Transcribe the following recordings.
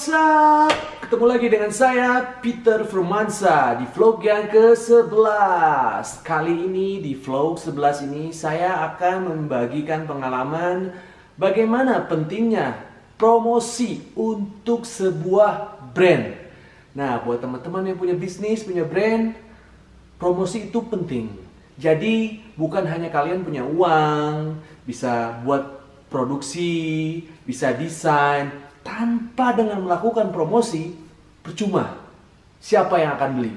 what's up? Ketemu lagi dengan saya, Peter Firmansa, di vlog yang ke-11. Kali ini, di vlog 11 ini, saya akan membagikan pengalaman bagaimana pentingnya promosi untuk sebuah brand. Nah, buat teman-teman yang punya bisnis, punya brand, promosi itu penting. Jadi, bukan hanya kalian punya uang, bisa buat produksi, bisa desain, tanpa dengan melakukan promosi, percuma. Siapa yang akan beli?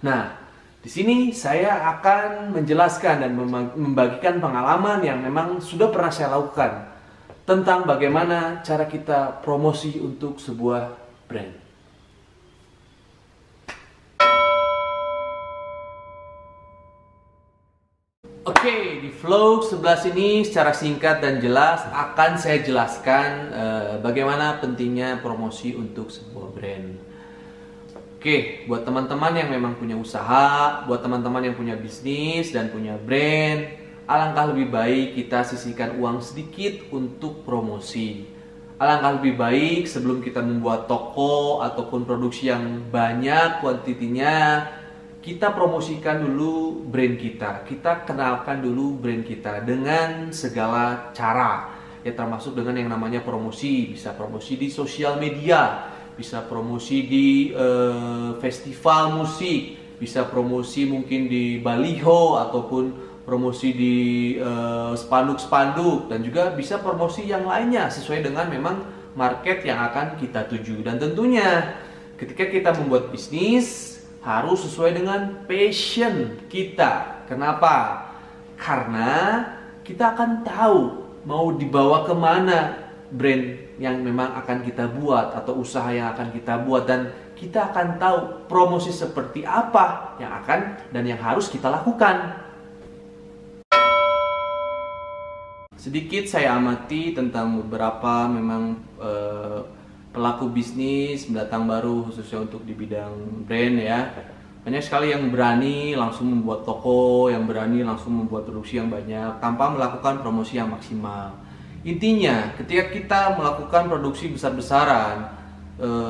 Nah, di sini saya akan menjelaskan dan membagikan pengalaman yang memang sudah pernah saya lakukan tentang bagaimana cara kita promosi untuk sebuah brand. Oke, di vlog 11 ini secara singkat dan jelas akan saya jelaskan bagaimana pentingnya promosi untuk sebuah brand. Oke, buat teman-teman yang memang punya usaha, buat teman-teman yang punya bisnis dan punya brand, alangkah lebih baik kita sisihkan uang sedikit untuk promosi. Alangkah lebih baik sebelum kita membuat toko ataupun produksi yang banyak kuantitinya, kita promosikan dulu brand kita. Kita kenalkan dulu brand kita dengan segala cara. Ya, termasuk dengan yang namanya promosi. Bisa promosi di sosial media, bisa promosi di festival musik, bisa promosi mungkin di baliho ataupun promosi di spanduk-spanduk, dan juga bisa promosi yang lainnya sesuai dengan memang market yang akan kita tuju. Dan tentunya ketika kita membuat bisnis harus sesuai dengan passion kita. Kenapa? Karena kita akan tahu mau dibawa kemana brand yang memang akan kita buat atau usaha yang akan kita buat, dan kita akan tahu promosi seperti apa yang akan dan yang harus kita lakukan. Sedikit saya amati tentang beberapa memang pelaku bisnis pendatang baru, khususnya untuk di bidang brand ya. Banyak sekali yang berani langsung membuat toko, yang berani langsung membuat produksi yang banyak tanpa melakukan promosi yang maksimal. Intinya, ketika kita melakukan produksi besar-besaran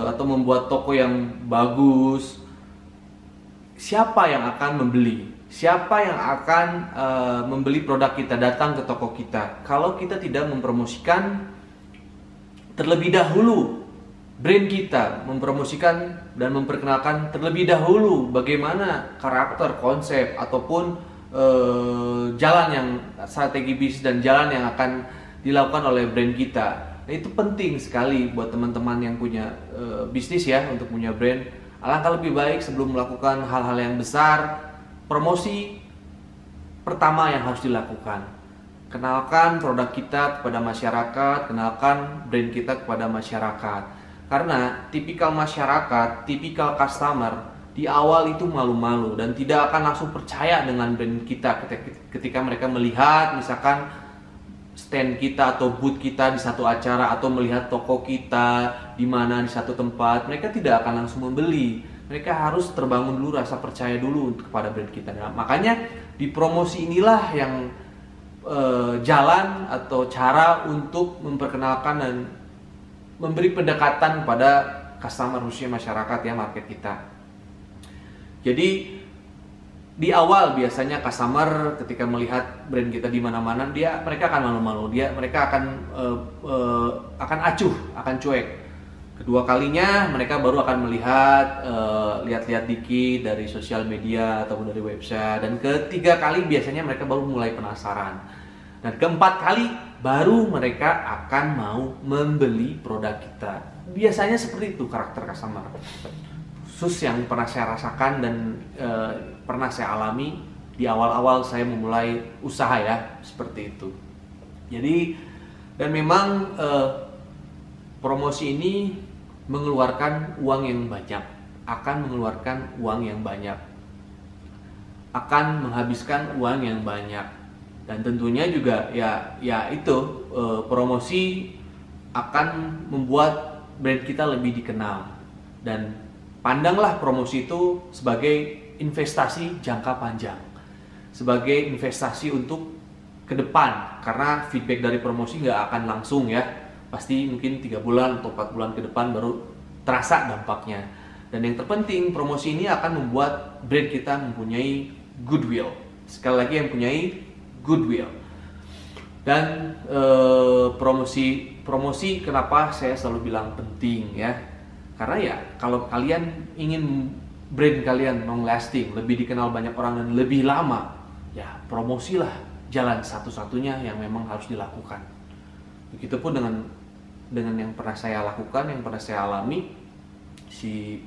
atau membuat toko yang bagus, siapa yang akan membeli? Siapa yang akan membeli produk kita, datang ke toko kita? Kalau kita tidak mempromosikan terlebih dahulu brand kita, mempromosikan dan memperkenalkan terlebih dahulu bagaimana karakter, konsep, ataupun jalan yang strategi bisnis dan jalan yang akan dilakukan oleh brand kita. Nah, itu penting sekali buat teman-teman yang punya bisnis ya, untuk punya brand. Alangkah lebih baik sebelum melakukan hal-hal yang besar, promosi pertama yang harus dilakukan. Kenalkan produk kita kepada masyarakat, kenalkan brand kita kepada masyarakat. Karena tipikal masyarakat, tipikal customer di awal itu malu-malu dan tidak akan langsung percaya dengan brand kita ketika mereka melihat misalkan stand kita atau booth kita di satu acara, atau melihat toko kita di mana di satu tempat. Mereka tidak akan langsung membeli. Mereka harus terbangun dulu rasa percaya dulu kepada brand kita. Nah, makanya di promosi inilah yang jalan atau cara untuk memperkenalkan dan memberi pendekatan kepada customer, khususnya masyarakat ya, market kita. Jadi di awal biasanya customer ketika melihat brand kita di mana-mana, mereka akan malu-malu, mereka akan acuh, akan cuek. Kedua kalinya mereka baru akan melihat, lihat-lihat dikit dari sosial media ataupun dari website, dan ketiga kali biasanya mereka baru mulai penasaran, dan keempat kali baru mereka akan mau membeli produk kita. Biasanya seperti itu karakter customer. Khusus yang pernah saya rasakan dan pernah saya alami di awal-awal saya memulai usaha ya, seperti itu. Jadi, dan memang promosi ini mengeluarkan uang yang banyak, akan mengeluarkan uang yang banyak, akan menghabiskan uang yang banyak. Dan tentunya juga ya itu promosi akan membuat brand kita lebih dikenal. Dan pandanglah promosi itu sebagai investasi jangka panjang, sebagai investasi untuk ke depan, karena feedback dari promosi nggak akan langsung ya. pasti mungkin 3 bulan atau 4 bulan ke depan baru terasa dampaknya. Dan yang terpenting, promosi ini akan membuat brand kita mempunyai goodwill. Sekali lagi, yang mempunyai goodwill. Dan promosi kenapa saya selalu bilang penting ya? Karena ya kalau kalian ingin brand kalian long lasting, lebih dikenal banyak orang dan lebih lama, ya promosilah jalan satu-satunya yang memang harus dilakukan. Begitupun dengan yang pernah saya lakukan, yang pernah saya alami. Si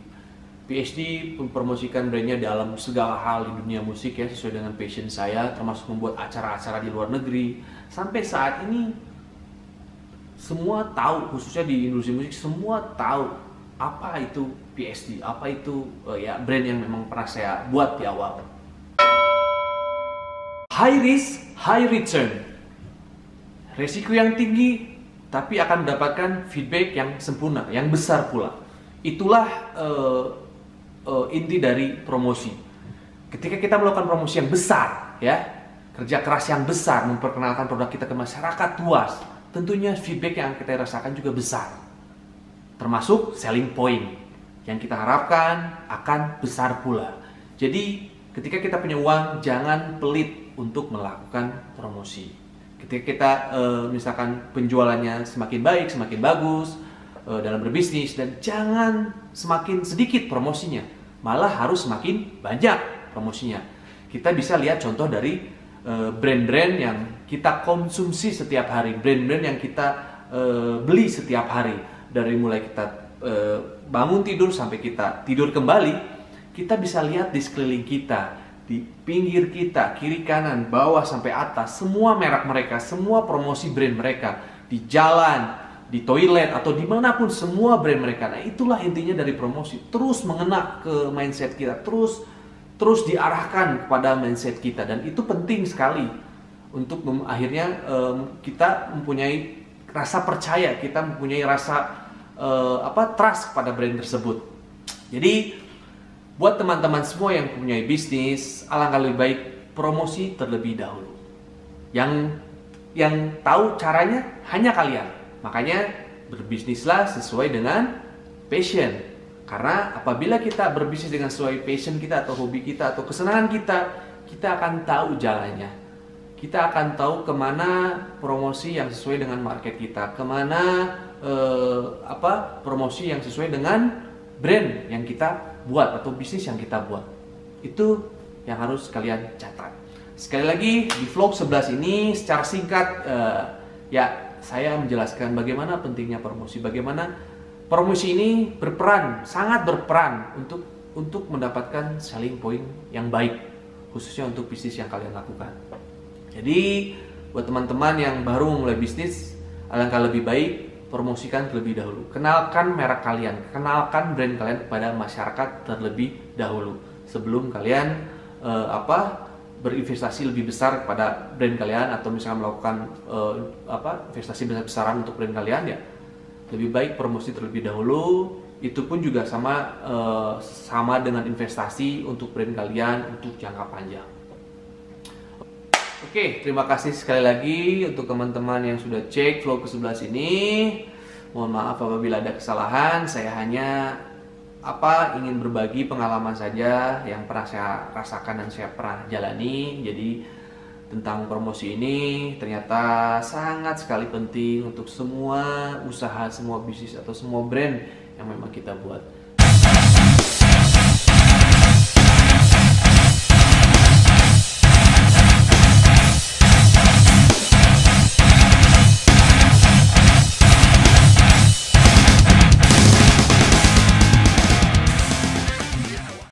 PhD mempromosikan brandnya dalam segala hal di dunia musik ya, sesuai dengan passion saya, termasuk membuat acara-acara di luar negeri. Sampai saat ini semua tahu, khususnya di industri musik, semua tahu apa itu PhD, apa itu ya brand yang memang pernah saya buat di awal. High risk, high return. Resiko yang tinggi, tapi akan mendapatkan feedback yang sempurna, yang besar pula. Itulah inti dari promosi. Ketika kita melakukan promosi yang besar, ya, kerja keras yang besar, memperkenalkan produk kita ke masyarakat luas, tentunya feedback yang kita rasakan juga besar. Termasuk selling point yang kita harapkan akan besar pula. Jadi, ketika kita punya uang, jangan pelit untuk melakukan promosi. Ketika kita misalkan penjualannya semakin baik, semakin bagus dalam berbisnis, dan jangan semakin sedikit promosinya, malah harus semakin banyak promosinya. Kita bisa lihat contoh dari brand-brand yang kita konsumsi setiap hari, brand-brand yang kita beli setiap hari. Dari mulai kita bangun tidur sampai kita tidur kembali, kita bisa lihat di sekeliling kita, di pinggir kita, kiri kanan, bawah sampai atas, semua merek mereka, semua promosi brand mereka, di jalan, di toilet, atau dimanapun, semua brand mereka. Nah, itulah intinya dari promosi. Terus mengena ke mindset kita, terus diarahkan kepada mindset kita. Dan itu penting sekali untuk akhirnya kita mempunyai rasa percaya, kita mempunyai rasa trust pada brand tersebut. Jadi buat teman-teman semua yang mempunyai bisnis, alangkah lebih baik promosi terlebih dahulu. Yang tahu caranya hanya kalian. Makanya berbisnislah sesuai dengan passion. Karena apabila kita berbisnis dengan sesuai passion kita atau hobi kita atau kesenangan kita akan tahu jalannya. Kita akan tahu kemana promosi yang sesuai dengan market kita, kemana promosi yang sesuai dengan brand yang kita buat atau bisnis yang kita buat. Itu yang harus kalian catat. Sekali lagi, di vlog 11 ini secara singkat saya menjelaskan bagaimana pentingnya promosi, bagaimana promosi ini sangat berperan untuk mendapatkan selling point yang baik, khususnya untuk bisnis yang kalian lakukan. Jadi buat teman-teman yang baru memulai bisnis, alangkah lebih baik promosikan terlebih dahulu. Kenalkan merek kalian, kenalkan brand kalian kepada masyarakat terlebih dahulu sebelum kalian berinvestasi lebih besar kepada brand kalian, atau misalnya melakukan investasi besar-besaran untuk brand kalian. Ya, lebih baik promosi terlebih dahulu. Itu pun juga sama dengan investasi untuk brand kalian untuk jangka panjang. Oke, terima kasih sekali lagi untuk teman-teman yang sudah cek vlog ke-11 ini. Mohon maaf apabila ada kesalahan. Saya hanya ingin berbagi pengalaman saja yang pernah saya rasakan dan saya pernah jalani. Jadi tentang promosi ini ternyata sangat sekali penting untuk semua usaha, semua bisnis atau semua brand yang memang kita buat.